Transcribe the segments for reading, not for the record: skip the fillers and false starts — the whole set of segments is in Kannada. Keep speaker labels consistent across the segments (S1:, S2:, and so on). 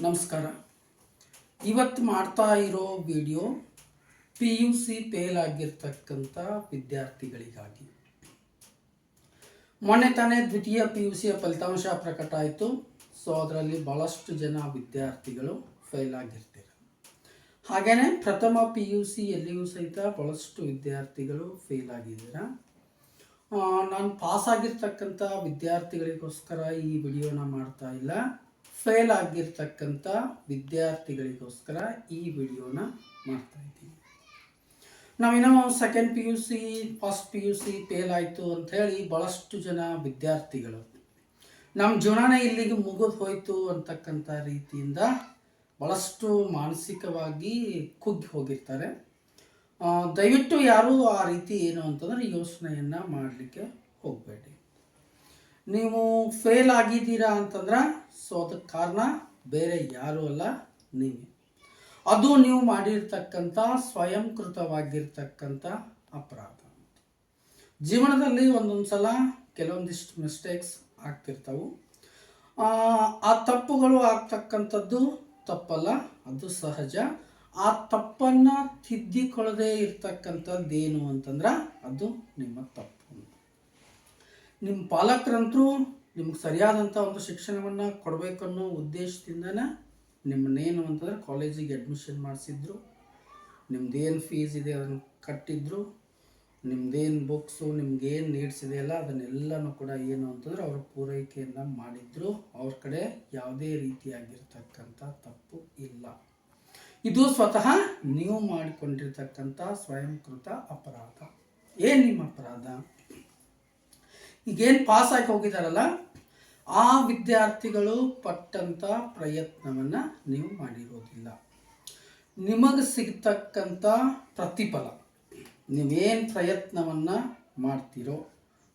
S1: ನಮಸ್ಕಾರ. ಇವತ್ತು ಮಾಡ್ತಾ ಇರೋ ವಿಡಿಯೋ PUC ಫೇಲ್ ಆಗಿರ್ತಕ್ಕಂಥ ವಿದ್ಯಾರ್ಥಿಗಳಿಗಾಗಿ. ಮೊನ್ನೆ ತಾನೇ ದ್ವಿತೀಯ PUCಯ ಫಲಿತಾಂಶ ಪ್ರಕಟ ಆಯಿತು. ಸೊ ಅದರಲ್ಲಿ ಭಾಳಷ್ಟು ಜನ ವಿದ್ಯಾರ್ಥಿಗಳು ಫೇಲ್ ಆಗಿರ್ತಾರೆ. ಹಾಗೆಯೇ ಪ್ರಥಮ PUCಯಲ್ಲಿಯೂ ಸಹಿತ ಭಾಳಷ್ಟು ವಿದ್ಯಾರ್ಥಿಗಳು ಫೇಲ್ ಆಗಿದ್ದೀರಾ. ನಾನು ಪಾಸ್ ಆಗಿರ್ತಕ್ಕಂಥ ವಿದ್ಯಾರ್ಥಿಗಳಿಗೋಸ್ಕರ ಈ ವಿಡಿಯೋನ ಮಾಡ್ತಾ ಇಲ್ಲ, ಫೇಲ್ ಆಗಿರ್ತಕ್ಕಂಥ ವಿದ್ಯಾರ್ಥಿಗಳಿಗೋಸ್ಕರ ಈ ವಿಡಿಯೋನ ಮಾಡ್ತಾ ಇದ್ದೀನಿ. ನಾವೇನೋ second PUC first PUC fail ಆಯಿತು ಅಂಥೇಳಿ ಭಾಳಷ್ಟು ಜನ ವಿದ್ಯಾರ್ಥಿಗಳು ನಮ್ಮ ಜೀವನನೇ ಇಲ್ಲಿಗೆ ಮುಗಿದು ಹೋಯಿತು ಅಂತಕ್ಕಂಥ ರೀತಿಯಿಂದ ಭಾಳಷ್ಟು ಮಾನಸಿಕವಾಗಿ ಕುಗ್ಗಿ ಹೋಗಿರ್ತಾರೆ. ದಯವಿಟ್ಟು ಯಾರೂ ಆ ರೀತಿ ಏನು ಅಂತಂದರೆ ಯೋಚನೆಯನ್ನು ಮಾಡಲಿಕ್ಕೆ ಹೋಗಬೇಡಿ. ನೀವು ಫೇಲ್ ಆಗಿದ್ದೀರಾ ಅಂತಂದ್ರೆ ಸೊ ಅದಕ್ಕೆ ಕಾರಣ ಬೇರೆ ಯಾರೂ ಅಲ್ಲ, ನೀವೇ. ಅದು ನೀವು ಮಾಡಿರ್ತಕ್ಕಂಥ ಸ್ವಯಂಕೃತವಾಗಿರ್ತಕ್ಕಂಥ ಅಪರಾಧ. ಜೀವನದಲ್ಲಿ ಒಂದೊಂದು ಸಲ ಕೆಲವೊಂದಿಷ್ಟು ಮಿಸ್ಟೇಕ್ಸ್ ಆಗ್ತಿರ್ತವೆ. ಆ ತಪ್ಪುಗಳು ಆಗ್ತಕ್ಕಂಥದ್ದು ತಪ್ಪಲ್ಲ, ಅದು ಸಹಜ. ಆ ತಪ್ಪನ್ನು ತಿದ್ದಿಕೊಳ್ಳದೆ ಇರ್ತಕ್ಕಂಥದ್ದೇನು ಅಂತಂದ್ರೆ ಅದು ನಿಮ್ಮ ತಪ್ಪು. ನಿಮ್ಮ ಪಾಲಕರಂತರೂ ನಿಮ್ಗೆ ಸರಿಯಾದಂಥ ಒಂದು ಶಿಕ್ಷಣವನ್ನು ಕೊಡಬೇಕನ್ನೋ ಉದ್ದೇಶದಿಂದನೇ ನಿಮ್ಮನ್ನೇನು ಅಂತಂದರೆ ಕಾಲೇಜಿಗೆ ಅಡ್ಮಿಷನ್ ಮಾಡಿಸಿದ್ರು, ನಿಮ್ಮದೇನು ಫೀಸ್ ಇದೆ ಅದನ್ನು ಕಟ್ಟಿದ್ರು, ನಿಮ್ಮದೇನು ಬುಕ್ಸು ನಿಮ್ಗೇನು ನೀಡ್ಸ್ ಇದೆಯಲ್ಲ ಅದನ್ನೆಲ್ಲನೂ ಕೂಡ ಏನು ಅಂತಂದರೆ ಅವರು ಪೂರೈಕೆಯನ್ನು ಮಾಡಿದ್ರು. ಅವ್ರ ಕಡೆ ಯಾವುದೇ ರೀತಿಯಾಗಿರ್ತಕ್ಕಂಥ ತಪ್ಪು ಇಲ್ಲ. ಇದು ಸ್ವತಃ ನೀವು ಮಾಡಿಕೊಂಡಿರ್ತಕ್ಕಂಥ ಸ್ವಯಂಕೃತ ಅಪರಾಧ. ಏನು ನಿಮ್ಮ ಅಪರಾಧ? ಈಗೇನು ಪಾಸಾಗಿ ಹೋಗಿದಾರಲ್ಲ ಆ ವಿದ್ಯಾರ್ಥಿಗಳು ಪಟ್ಟಂಥ ಪ್ರಯತ್ನವನ್ನು ನೀವು ಮಾಡಿರೋದಿಲ್ಲ. ನಿಮಗೆ ಸಿಗ್ತಕ್ಕಂಥ ಪ್ರತಿಫಲ, ನೀವೇನು ಪ್ರಯತ್ನವನ್ನು ಮಾಡ್ತೀರೋ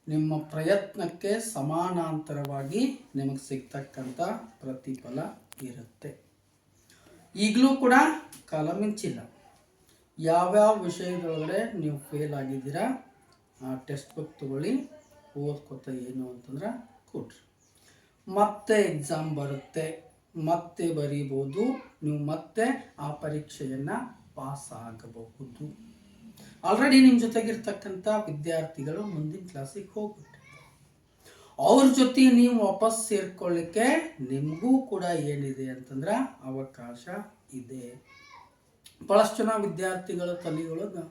S1: ನಿಮ್ಮ ಪ್ರಯತ್ನಕ್ಕೆ ಸಮಾನಾಂತರವಾಗಿ ನಿಮಗೆ ಸಿಗ್ತಕ್ಕಂಥ ಪ್ರತಿಫಲ ಇರುತ್ತೆ. ಈಗಲೂ ಕೂಡ ಕಾಲ ಮಿಂಚಿಲ್ಲ. ಯಾವ್ಯಾವ ವಿಷಯದೊಳಗಡೆ ನೀವು ಫೇಲ್ ಆಗಿದ್ದೀರಾ ಆ ಟೆಕ್ಸ್ಟ್ ಬುಕ್ ತಗೊಳ್ಳಿ, ಓದ್ಕೊತ ಏನು ಅಂತಂದ್ರೆ ಕೊಡ್ರಿ. ಮತ್ತೆ ಎಕ್ಸಾಮ್ ಬರುತ್ತೆ, ಮತ್ತೆ ಬರೀಬೋದು, ನೀವು ಮತ್ತೆ ಆ ಪರೀಕ್ಷೆಯನ್ನು ಪಾಸ್ ಆಗಬಹುದು. ಆಲ್ರೆಡಿ ನಿಮ್ಮ ಜೊತೆಗಿರ್ತಕ್ಕಂಥ ವಿದ್ಯಾರ್ಥಿಗಳು ಮುಂದಿನ ಕ್ಲಾಸಿಗೆ ಹೋಗ್ಬಿಟ್ಟಿರ್ತಾರೆ. ಅವ್ರ ಜೊತೆ ನೀವು ವಾಪಸ್ ಸೇರ್ಕೊಳ್ಳಿಕ್ಕೆ ನಿಮಗೂ ಕೂಡ ಏನಿದೆ ಅಂತಂದ್ರೆ ಅವಕಾಶ ಇದೆ. ಭಾಳಷ್ಟು ಜನ ವಿದ್ಯಾರ್ಥಿಗಳ ತಲೆಯೊಳಗೆ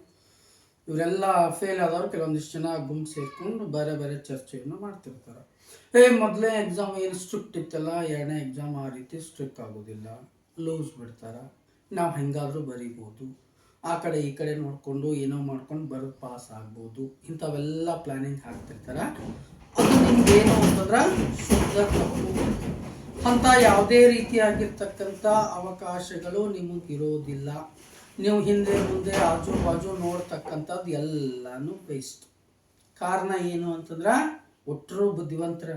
S1: ಇವರೆಲ್ಲ ಫೇಲ್ ಆದವರು ಕೆಲವೊಂದಿಷ್ಟು ಜನ ಗುಂಪು ಸೇರಿಕೊಂಡು ಬೇರೆ ಬೇರೆ ಚರ್ಚೆಯನ್ನು ಮಾಡ್ತಿರ್ತಾರೆ. ಮೊದಲೇ ಎಕ್ಸಾಮ್ ಏನು ಸ್ಟ್ರಿಕ್ಟ್ ಇತ್ತಲ್ಲ, ಎರಡನೇ ಎಕ್ಸಾಮ್ ಆ ರೀತಿ ಸ್ಟ್ರಿಕ್ಟ್ ಆಗೋದಿಲ್ಲ, ಲೂಸ್ ಬಿಡ್ತಾರೆ, ನಾವು ಹೆಂಗಾದರೂ ಬರೀಬೋದು, ಆ ಕಡೆ ಈ ಕಡೆ ನೋಡಿಕೊಂಡು ಏನೋ ಮಾಡ್ಕೊಂಡು ಬರೋದು ಪಾಸ್ ಆಗ್ಬೋದು, ಇಂಥವೆಲ್ಲ ಪ್ಲ್ಯಾನಿಂಗ್ ಹಾಕ್ತಿರ್ತಾರೆ. ಅದು ನಿಮ್ಗೇನು ಅಂತಂದ್ರೆ ಶುದ್ಧ ತಪ್ಪು. ಅಂಥ ಯಾವುದೇ ರೀತಿಯಾಗಿರ್ತಕ್ಕಂಥ ಅವಕಾಶಗಳು ನಿಮಗಿರೋದಿಲ್ಲ. ನೀವು ಹಿಂದೆ ಮುಂದೆ ಆಜು ಬಾಜು ನೋಡ್ತಕ್ಕಂಥದ್ದು ಎಲ್ಲನೂ ವೇಸ್ಟ್. ಕಾರಣ ಏನು ಅಂತಂದ್ರೆ ಒಟ್ಟರು ಬುದ್ಧಿವಂತರ,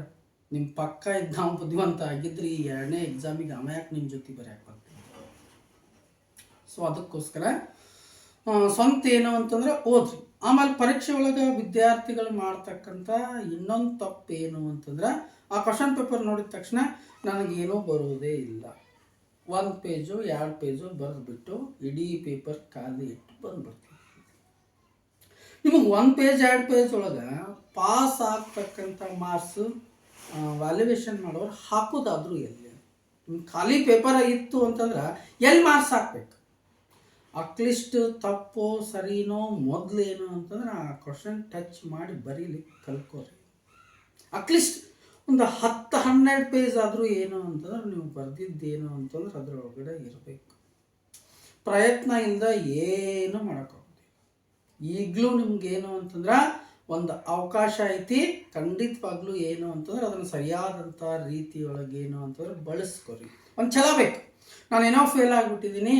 S1: ನಿಮ್ಮ ಪಕ್ಕ ಇದ್ದ ಬುದ್ಧಿವಂತ ಆಗಿದ್ರಿ ಈ ಎರಡನೇ ಎಕ್ಸಾಮಿಗೆ ಅಮ್ಯಾಕೆ ನಿಮ್ಮ ಜೊತೆ ಬರೆಯಕ್ಕೆ ಬರ್ತೀವಿ. ಸೊ ಅದಕ್ಕೋಸ್ಕರ ಸ್ವಂತ ಏನು ಅಂತಂದ್ರೆ ಓದ್ರಿ. ಆಮೇಲೆ ಪರೀಕ್ಷೆ ಒಳಗೆ ವಿದ್ಯಾರ್ಥಿಗಳು ಮಾಡ್ತಕ್ಕಂಥ ಇನ್ನೊಂದು ತಪ್ಪು ಏನು ಅಂತಂದ್ರೆ ಆ ಕ್ವಶನ್ ಪೇಪರ್ ನೋಡಿದ ತಕ್ಷಣ ನನಗೇನೂ ಬರೋದೇ ಇಲ್ಲ, 1 ಪೇಜು 2 ಪೇಜು ಬರೆದ್ಬಿಟ್ಟು ಇಡೀ ಪೇಪರ್ ಖಾಲಿ ಇಟ್ಟು ಬಂದ್ಬಿಡ್ತೀವಿ. ನಿಮಗೆ 1 ಪೇಜ್ 2 ಪೇಜ್ ಒಳಗೆ ಪಾಸ್ ಆಗ್ತಕ್ಕಂಥ ಮಾರ್ಕ್ಸು ವ್ಯಾಲ್ಯುವೇಷನ್ ಮಾಡೋರು ಹಾಕೋದಾದರೂ ಎಲ್ಲಿ? ಖಾಲಿ ಪೇಪರ್ ಇತ್ತು ಅಂತಂದ್ರೆ ಎಲ್ಲಿ ಮಾರ್ಕ್ಸ್ ಹಾಕ್ಬೇಕು? ಅಟ್ಲೀಸ್ಟ್ ತಪ್ಪೋ ಸರಿನೋ ಮೊದಲೇನು ಅಂತಂದ್ರೆ ಆ ಕ್ವಶನ್ ಟಚ್ ಮಾಡಿ ಬರೀಲಿಕ್ಕೆ ಕಲ್ಕೋರಿ. ಅಟ್ಲೀಸ್ಟ್ ಒಂದು 10-12 ಪೇಜ್ ಆದರೂ ಏನು ಅಂತಂದ್ರೆ ನೀವು ಬರೆದಿದ್ದೇನು ಅಂತಂದ್ರೆ ಅದರೊಳಗಡೆ ಇರಬೇಕು. ಪ್ರಯತ್ನ ಇಲ್ಲದ ಏನು ಮಾಡೋಕ್ಕಾಗೋದಿಲ್ಲ. ಈಗಲೂ ನಿಮ್ಗೇನು ಅಂತಂದ್ರೆ ಒಂದು ಅವಕಾಶ ಐತಿ, ಖಂಡಿತವಾಗ್ಲೂ ಏನು ಅಂತಂದ್ರೆ ಅದನ್ನು ಸರಿಯಾದಂಥ ರೀತಿಯೊಳಗೆ ಏನು ಅಂತಂದ್ರೆ ಬಳಸ್ಕೊರಿ. ಒಂದು ಛಲ ಬೇಕು. ನಾನೇನೋ ಫೇಲ್ ಆಗಿಬಿಟ್ಟಿದ್ದೀನಿ,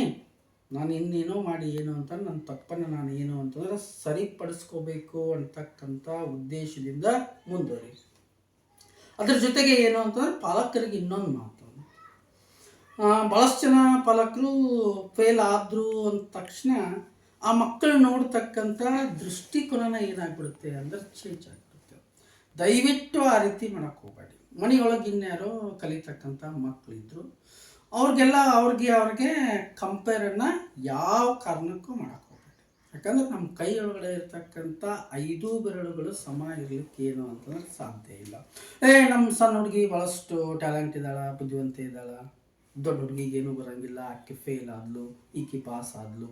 S1: ನಾನು ಇನ್ನೇನೋ ಮಾಡಿ ಏನು ಅಂತಂದ್ರೆ ನನ್ನ ತಪ್ಪನ್ನು ನಾನು ಏನು ಅಂತಂದ್ರೆ ಸರಿಪಡಿಸ್ಕೋಬೇಕು ಅಂತಕ್ಕಂಥ ಉದ್ದೇಶದಿಂದ ಮುಂದುವರಿ. ಅದ್ರ ಜೊತೆಗೆ ಏನು ಅಂತಂದ್ರೆ ಪಾಲಕರಿಗೆ ಇನ್ನೊಂದು ಮಾತು, ಭಾಳಷ್ಟು ಜನ ಪಾಲಕರು ಫೇಲ್ ಆದರು ಅಂದ ತಕ್ಷಣ ಆ ಮಕ್ಕಳು ನೋಡ್ತಕ್ಕಂಥ ದೃಷ್ಟಿಕೋನ ಏನಾಗ್ಬಿಡುತ್ತೆ ಅಂದ್ರೆ ಚೇಂಜ್ ಆಗಿಬಿಡುತ್ತೆ. ದಯವಿಟ್ಟು ಆ ರೀತಿ ಮಾಡೋಕ್ಕೆ ಹೋಗಬೇಡಿ. ಮನೆಯೊಳಗೆ ಇನ್ಯಾರೋ ಕಲಿತಕ್ಕಂಥ ಮಕ್ಕಳಿದ್ರು, ಅವ್ರಿಗೆ ಕಂಪೇರನ್ನು ಯಾವ ಕಾರಣಕ್ಕೂ ಮಾಡೋಕ್ಕೆ ಹೋಗ್ಬೇಡಿ. ಯಾಕಂದ್ರೆ ನಮ್ಮ ಕೈ ಒಳಗಡೆ ಇರ್ತಕ್ಕಂಥ 5 ಬೆರಳುಗಳು ಸಮ ಇರಲಿಕ್ಕೆ ಏನು ಅಂತಂದ್ರೆ ಸಾಧ್ಯ ಇಲ್ಲ. ನಮ್ಮ ಸಣ್ಣ ಹುಡುಗಿ ಭಾಳಷ್ಟು ಟ್ಯಾಲೆಂಟ್ ಇದ್ದಾಳ, ಬುದ್ಧಿವಂತ ಇದ್ದಾಳ, ದೊಡ್ಡ ಹುಡುಗಿಗೆ ಏನೂ ಬರೋಂಗಿಲ್ಲ, ಆಕೆ ಫೇಲ್ ಆದ್ಲು, ಈಕೆ ಪಾಸ್ ಆದ್ಲು,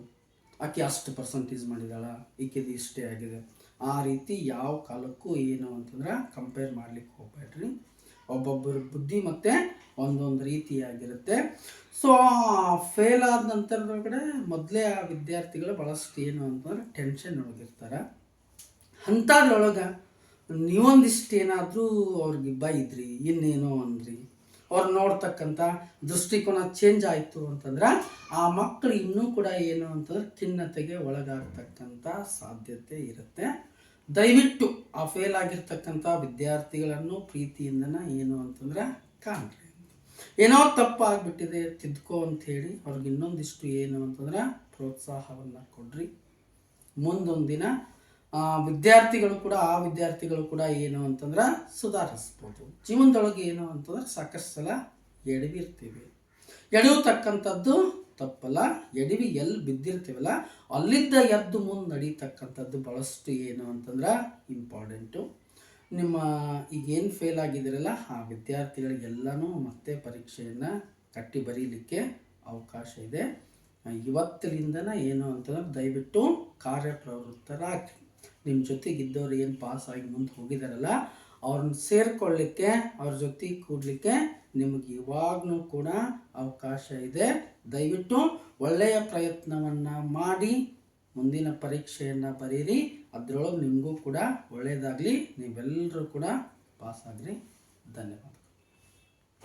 S1: ಆಕೆ ಅಷ್ಟು ಪರ್ಸೆಂಟೇಜ್ ಮಾಡಿದಾಳ, ಈಕೆದು ಇಷ್ಟೇ ಆಗಿದೆ. ಆ ರೀತಿ ಯಾವ ಕಾಲಕ್ಕೂ ಏನು ಅಂತಂದ್ರೆ ಕಂಪೇರ್ ಮಾಡ್ಲಿಕ್ಕೆ ಹೋಗ್ಬೇಡ್ರಿ. ಒಬ್ಬೊಬ್ಬರ ಬುದ್ಧಿ ಮತ್ತು ಒಂದೊಂದು ರೀತಿಯಾಗಿರುತ್ತೆ. ಸೊ ಫೇಲ್ ಆದ ನಂತರದೊಳಗಡೆ ಮೊದಲೇ ಆ ವಿದ್ಯಾರ್ಥಿಗಳು ಭಾಳಷ್ಟು ಏನು ಅಂತಂದ್ರೆ ಟೆನ್ಷನ್ ಒಳಗಿರ್ತಾರೆ. ಅಂಥದ್ರೊಳಗೆ ನೀವೊಂದಿಷ್ಟು ಏನಾದರೂ ಅವ್ರಿಗೆ ಬೈದ್ರಿ, ಇನ್ನೇನೋ ಅಂದ್ರಿ, ಅವ್ರು ನೋಡ್ತಕ್ಕಂಥ ದೃಷ್ಟಿಕೋನ ಚೇಂಜ್ ಆಯಿತು ಅಂತಂದ್ರೆ ಆ ಮಕ್ಕಳು ಇನ್ನೂ ಕೂಡ ಏನು ಅಂತಂದ್ರೆ ಖಿನ್ನತೆಗೆ ಒಳಗಾಗ್ತಕ್ಕಂಥ ಸಾಧ್ಯತೆ ಇರುತ್ತೆ. ದಯವಿಟ್ಟು ಆ ಫೇಲ್ ಆಗಿರ್ತಕ್ಕಂಥ ವಿದ್ಯಾರ್ಥಿಗಳನ್ನು ಪ್ರೀತಿಯಿಂದನ ಏನು ಅಂತಂದ್ರೆ ಕಾಣ್ರಿ. ಏನೋ ತಪ್ಪಾಗ್ಬಿಟ್ಟಿದೆ ತಿದ್ಕೋ ಅಂಥೇಳಿ ಅವ್ರಿಗೆ ಇನ್ನೊಂದಿಷ್ಟು ಏನು ಅಂತಂದ್ರೆ ಪ್ರೋತ್ಸಾಹವನ್ನು ಕೊಡ್ರಿ. ಮುಂದೊಂದು ದಿನ ಆ ವಿದ್ಯಾರ್ಥಿಗಳು ಕೂಡ ಏನು ಅಂತಂದ್ರೆ ಸುಧಾರಿಸ್ಬೋದು. ಜೀವನದೊಳಗೆ ಏನು ಅಂತಂದ್ರೆ ಸಾಕಷ್ಟು ಸಲ ಎಡವಿರ್ತೀವಿ. ಎಡವತಕ್ಕಂಥದ್ದು ತಪ್ಪಲ್ಲ, ಎಡವಿ ಎಲ್ಲಿ ಬಿದ್ದಿರ್ತೀವಲ್ಲ ಅಲ್ಲಿದ್ದ ಎದ್ದು ಮುಂದೆ ನಡೀತಕ್ಕಂಥದ್ದು ಭಾಳಷ್ಟು ಏನು ಅಂತಂದ್ರೆ ಇಂಪಾರ್ಟೆಂಟು. ನಿಮ್ಮ ಈಗೇನು ಫೇಲ್ ಆಗಿದ್ದೀರಲ್ಲ ಆ ವಿದ್ಯಾರ್ಥಿಗಳಿಗೆಲ್ಲನೂ ಮತ್ತೆ ಪರೀಕ್ಷೆಯನ್ನು ಕಟ್ಟಿ ಬರೀಲಿಕ್ಕೆ ಅವಕಾಶ ಇದೆ. ಇವತ್ತಿನಿಂದನ ಏನು ಅಂತಂದ್ರೆ ದಯವಿಟ್ಟು ಕಾರ್ಯಪ್ರವೃತ್ತರಾಗ್ರಿ. ನಿಮ್ಮ ಜೊತೆಗಿದ್ದವ್ರು ಏನು ಪಾಸ್ ಆಗಿ ಮುಂದೆ ಹೋಗಿದಾರಲ್ಲ ಅವ್ರನ್ನ ಸೇರಿಕೊಳ್ಳಿಕ್ಕೆ, ಅವ್ರ ಜೊತೆಗೆ ಕೂಡಲಿಕ್ಕೆ ನಿಮಗೆ ಇವಾಗಲೂ ಕೂಡ ಅವಕಾಶ ಇದೆ. ದಯವಿಟ್ಟು ಒಳ್ಳೆಯ ಪ್ರಯತ್ನವನ್ನು ಮಾಡಿ ಮುಂದಿನ ಪರೀಕ್ಷೆಯನ್ನು ಬರೀರಿ. ಅದರೊಳಗೆ ನಿಮಗೂ ಕೂಡ ಒಳ್ಳೆಯದಾಗಲಿ. ನೀವೆಲ್ಲರೂ ಕೂಡ ಪಾಸ್ ಆಗ್ರಿ. ಧನ್ಯವಾದ.